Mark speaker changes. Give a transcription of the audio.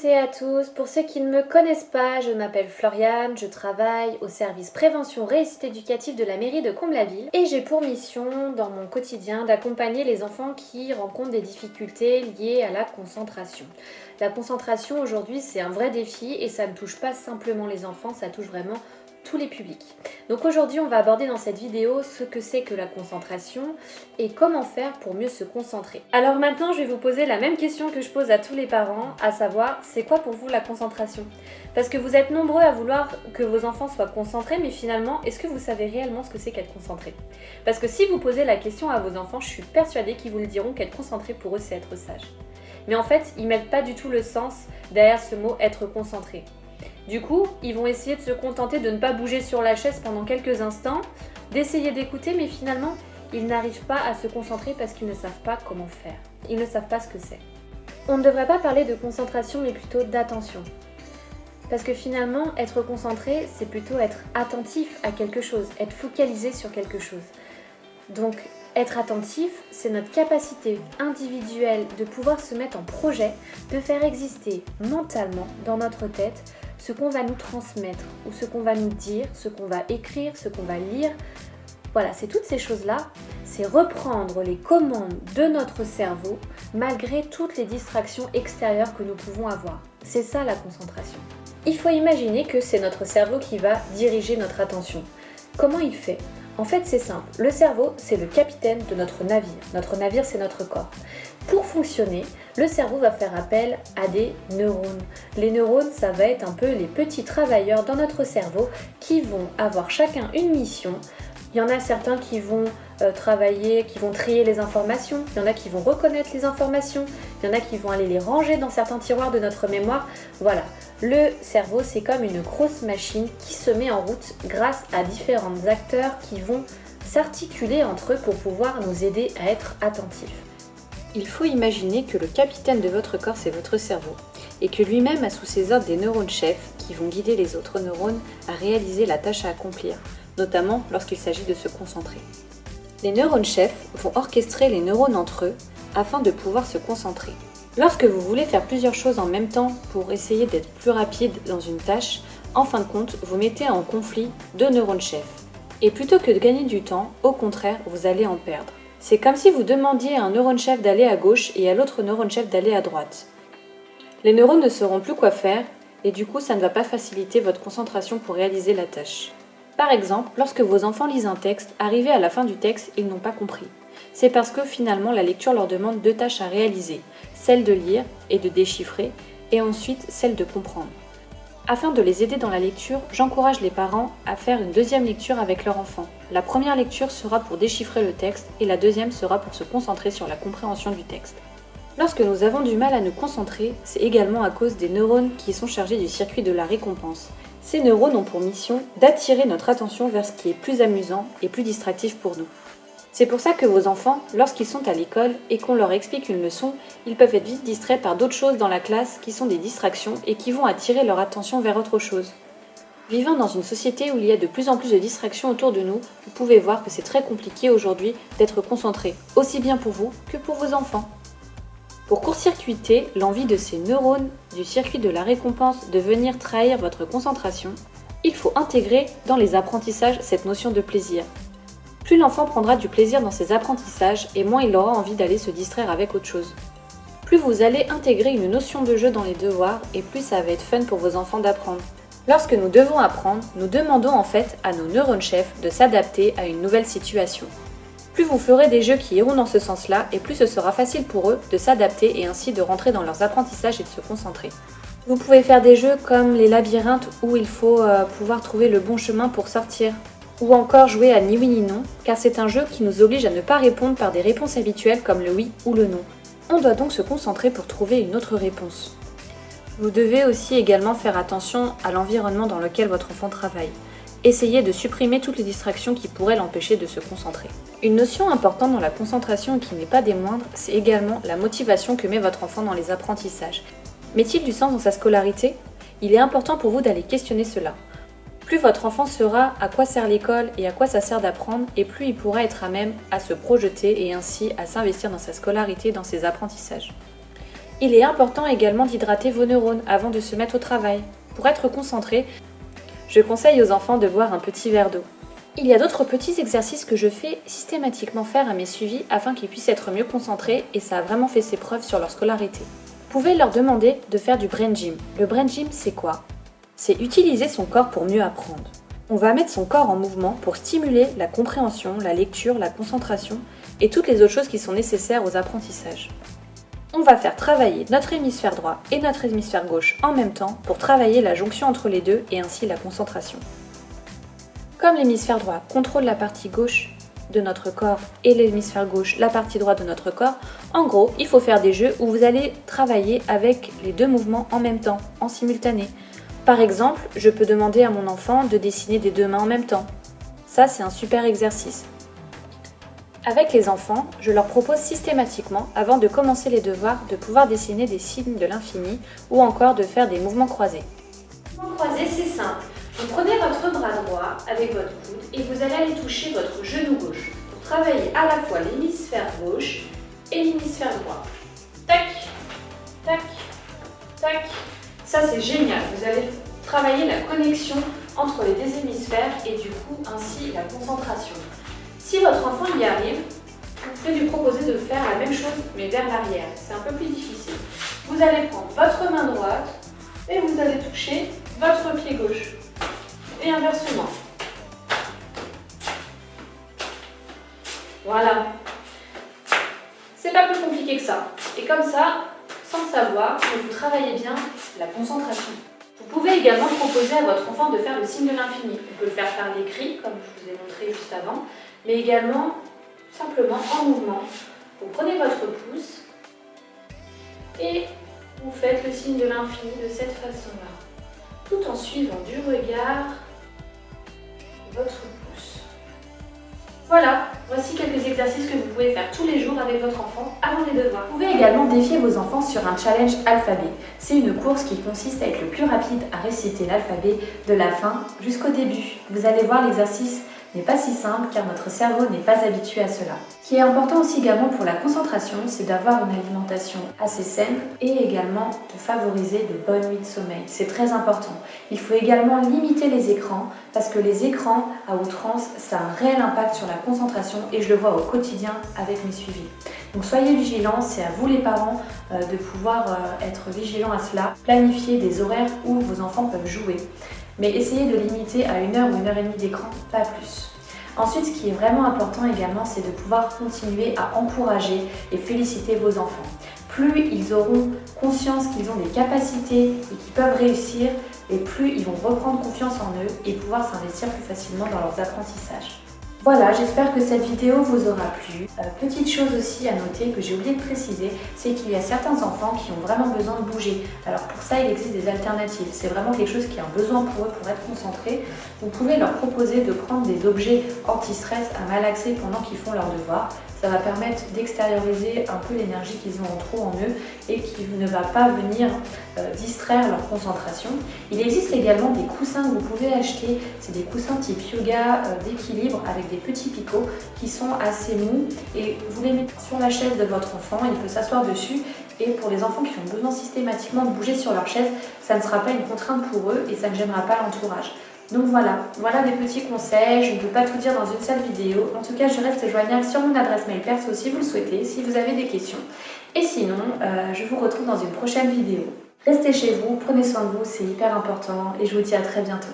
Speaker 1: toutes et à tous. Pour ceux qui ne me connaissent pas, je m'appelle Floriane, je travaille au service prévention réussite éducative de la mairie de Comble-la-Ville et j'ai pour mission dans mon quotidien d'accompagner les enfants qui rencontrent des difficultés liées à la concentration. La concentration aujourd'hui c'est un vrai défi et ça ne touche pas simplement les enfants, ça touche vraiment tous les publics. Donc aujourd'hui on va aborder dans cette vidéo ce que c'est que la concentration et comment faire pour mieux se concentrer. Alors maintenant je vais vous poser la même question que je pose à tous les parents, à savoir c'est quoi pour vous la concentration? Parce que vous êtes nombreux à vouloir que vos enfants soient concentrés, mais finalement est-ce que vous savez réellement ce que c'est qu'être concentré? Parce que si vous posez la question à vos enfants, je suis persuadée qu'ils vous le diront qu'être concentré pour eux c'est être sage. Mais en fait ils mettent pas du tout le sens derrière ce mot être concentré. Du coup, ils vont essayer de se contenter de ne pas bouger sur la chaise pendant quelques instants, d'essayer d'écouter, mais finalement, ils n'arrivent pas à se concentrer parce qu'ils ne savent pas comment faire. Ils ne savent pas ce que c'est. On ne devrait pas parler de concentration, mais plutôt d'attention. Parce que finalement, être concentré, c'est plutôt être attentif à quelque chose, être focalisé sur quelque chose. Donc, être attentif, c'est notre capacité individuelle de pouvoir se mettre en projet, de faire exister mentalement dans notre tête ce qu'on va nous transmettre ou ce qu'on va nous dire, ce qu'on va écrire, ce qu'on va lire. Voilà, c'est toutes ces choses-là, c'est reprendre les commandes de notre cerveau malgré toutes les distractions extérieures que nous pouvons avoir. C'est ça la concentration. Il faut imaginer que c'est notre cerveau qui va diriger notre attention. Comment il fait ? En fait, c'est simple. Le cerveau, c'est le capitaine de notre navire. Notre navire, c'est notre corps. Pour fonctionner, le cerveau va faire appel à des neurones. Les neurones, ça va être un peu les petits travailleurs dans notre cerveau qui vont avoir chacun une mission. Il y en a certains qui vont travailler, qui vont trier les informations. Il y en a qui vont reconnaître les informations. Il y en a qui vont aller les ranger dans certains tiroirs de notre mémoire. Voilà. Le cerveau, c'est comme une grosse machine qui se met en route grâce à différents acteurs qui vont s'articuler entre eux pour pouvoir nous aider à être attentifs. Il faut imaginer que le capitaine de votre corps, c'est votre cerveau, et que lui-même a sous ses ordres des neurones chefs qui vont guider les autres neurones à réaliser la tâche à accomplir, notamment lorsqu'il s'agit de se concentrer. Les neurones chefs vont orchestrer les neurones entre eux afin de pouvoir se concentrer. Lorsque vous voulez faire plusieurs choses en même temps pour essayer d'être plus rapide dans une tâche, en fin de compte, vous mettez en conflit deux neurones chefs. Et plutôt que de gagner du temps, au contraire, vous allez en perdre. C'est comme si vous demandiez à un neurone chef d'aller à gauche et à l'autre neurone chef d'aller à droite. Les neurones ne sauront plus quoi faire et du coup, ça ne va pas faciliter votre concentration pour réaliser la tâche. Par exemple, lorsque vos enfants lisent un texte, arrivés à la fin du texte, ils n'ont pas compris. C'est parce que finalement, la lecture leur demande deux tâches à réaliser, celle de lire et de déchiffrer, et ensuite celle de comprendre. Afin de les aider dans la lecture, j'encourage les parents à faire une deuxième lecture avec leur enfant. La première lecture sera pour déchiffrer le texte et la deuxième sera pour se concentrer sur la compréhension du texte. Lorsque nous avons du mal à nous concentrer, c'est également à cause des neurones qui sont chargés du circuit de la récompense. Ces neurones ont pour mission d'attirer notre attention vers ce qui est plus amusant et plus distractif pour nous. C'est pour ça que vos enfants, lorsqu'ils sont à l'école et qu'on leur explique une leçon, ils peuvent être vite distraits par d'autres choses dans la classe qui sont des distractions et qui vont attirer leur attention vers autre chose. Vivant dans une société où il y a de plus en plus de distractions autour de nous, vous pouvez voir que c'est très compliqué aujourd'hui d'être concentré, aussi bien pour vous que pour vos enfants. Pour court-circuiter l'envie de ces neurones du circuit de la récompense de venir trahir votre concentration, il faut intégrer dans les apprentissages cette notion de plaisir. Plus l'enfant prendra du plaisir dans ses apprentissages et moins il aura envie d'aller se distraire avec autre chose. Plus vous allez intégrer une notion de jeu dans les devoirs et plus ça va être fun pour vos enfants d'apprendre. Lorsque nous devons apprendre, nous demandons en fait à nos neurones chefs de s'adapter à une nouvelle situation. Plus vous ferez des jeux qui iront dans ce sens-là et plus ce sera facile pour eux de s'adapter et ainsi de rentrer dans leurs apprentissages et de se concentrer. Vous pouvez faire des jeux comme les labyrinthes où il faut pouvoir trouver le bon chemin pour sortir. Ou encore jouer à ni oui ni non, car c'est un jeu qui nous oblige à ne pas répondre par des réponses habituelles comme le oui ou le non. On doit donc se concentrer pour trouver une autre réponse. Vous devez aussi également faire attention à l'environnement dans lequel votre enfant travaille. Essayez de supprimer toutes les distractions qui pourraient l'empêcher de se concentrer. Une notion importante dans la concentration et qui n'est pas des moindres, c'est également la motivation que met votre enfant dans les apprentissages. Met-il du sens dans sa scolarité ? Il est important pour vous d'aller questionner cela. Plus votre enfant saura à quoi sert l'école et à quoi ça sert d'apprendre, et plus il pourra être à même à se projeter et ainsi à s'investir dans sa scolarité et dans ses apprentissages. Il est important également d'hydrater vos neurones avant de se mettre au travail. Pour être concentré, je conseille aux enfants de boire un petit verre d'eau. Il y a d'autres petits exercices que je fais systématiquement faire à mes suivis afin qu'ils puissent être mieux concentrés et ça a vraiment fait ses preuves sur leur scolarité. Vous pouvez leur demander de faire du brain gym. Le brain gym, c'est quoi? C'est utiliser son corps pour mieux apprendre. On va mettre son corps en mouvement pour stimuler la compréhension, la lecture, la concentration et toutes les autres choses qui sont nécessaires aux apprentissages. On va faire travailler notre hémisphère droit et notre hémisphère gauche en même temps pour travailler la jonction entre les deux et ainsi la concentration. Comme l'hémisphère droit contrôle la partie gauche de notre corps et l'hémisphère gauche la partie droite de notre corps, en gros, il faut faire des jeux où vous allez travailler avec les deux mouvements en même temps, en simultané. Par exemple, je peux demander à mon enfant de dessiner des deux mains en même temps. Ça, c'est un super exercice. Avec les enfants, je leur propose systématiquement, avant de commencer les devoirs, de pouvoir dessiner des signes de l'infini ou encore de faire des mouvements croisés. Les mouvements croisés, c'est simple. Vous prenez votre bras droit avec votre coude et vous allez aller toucher votre genou gauche pour travailler à la fois l'hémisphère gauche et l'hémisphère droit. Tac, tac, tac. Ça, c'est génial. Vous allez travailler la connexion entre les deux hémisphères et du coup, ainsi, la concentration. Si votre enfant y arrive, vous pouvez lui proposer de faire la même chose mais vers l'arrière. C'est un peu plus difficile. Vous allez prendre votre main droite et vous allez toucher votre pied gauche. Et inversement. Voilà. C'est pas plus compliqué que ça. Et comme ça, sans le savoir, vous travaillez bien la concentration. Vous pouvez également proposer à votre enfant de faire le signe de l'infini. On peut le faire par l'écrit, comme je vous ai montré juste avant, mais également simplement en mouvement. Vous prenez votre pouce et vous faites le signe de l'infini de cette façon-là, tout en suivant du regard votre pouce. Voilà, voici quelques exercices que vous pouvez faire tous les jours avec votre enfant avant les devoirs. Vous pouvez également défier vos enfants sur un challenge alphabet. C'est une course qui consiste à être le plus rapide à réciter l'alphabet de la fin jusqu'au début. Vous allez voir, l'exercice n'est pas si simple car notre cerveau n'est pas habitué à cela. Ce qui est important aussi également pour la concentration, c'est d'avoir une alimentation assez saine et également de favoriser de bonnes nuits de sommeil. C'est très important. Il faut également limiter les écrans parce que les écrans à outrance, ça a un réel impact sur la concentration et je le vois au quotidien avec mes suivis. Donc soyez vigilants, c'est à vous les parents de pouvoir être vigilants à cela. Planifiez des horaires où vos enfants peuvent jouer. Mais essayez de limiter à 1 heure ou 1 heure et demie d'écran, pas plus. Ensuite, ce qui est vraiment important également, c'est de pouvoir continuer à encourager et féliciter vos enfants. Plus ils auront conscience qu'ils ont des capacités et qu'ils peuvent réussir, et plus ils vont reprendre confiance en eux et pouvoir s'investir plus facilement dans leurs apprentissages. Voilà, j'espère que cette vidéo vous aura plu. Petite chose aussi à noter que j'ai oublié de préciser, c'est qu'il y a certains enfants qui ont vraiment besoin de bouger. Alors pour ça, il existe des alternatives. C'est vraiment quelque chose qui est un besoin pour eux pour être concentrés. Vous pouvez leur proposer de prendre des objets anti-stress à malaxer pendant qu'ils font leurs devoirs. Ça va permettre d'extérioriser un peu l'énergie qu'ils ont en trop en eux et qui ne va pas venir distraire leur concentration. Il existe également des coussins que vous pouvez acheter. C'est des coussins type yoga d'équilibre avec des petits picots qui sont assez mous et vous les mettez sur la chaise de votre enfant, il peut s'asseoir dessus et pour les enfants qui ont besoin systématiquement de bouger sur leur chaise, ça ne sera pas une contrainte pour eux et ça ne gênera pas l'entourage. Donc voilà des petits conseils, je ne peux pas tout dire dans une seule vidéo. En tout cas, je reste joignable sur mon adresse mail perso si vous le souhaitez, si vous avez des questions. Et sinon, je vous retrouve dans une prochaine vidéo. Restez chez vous, prenez soin de vous, c'est hyper important et je vous dis à très bientôt.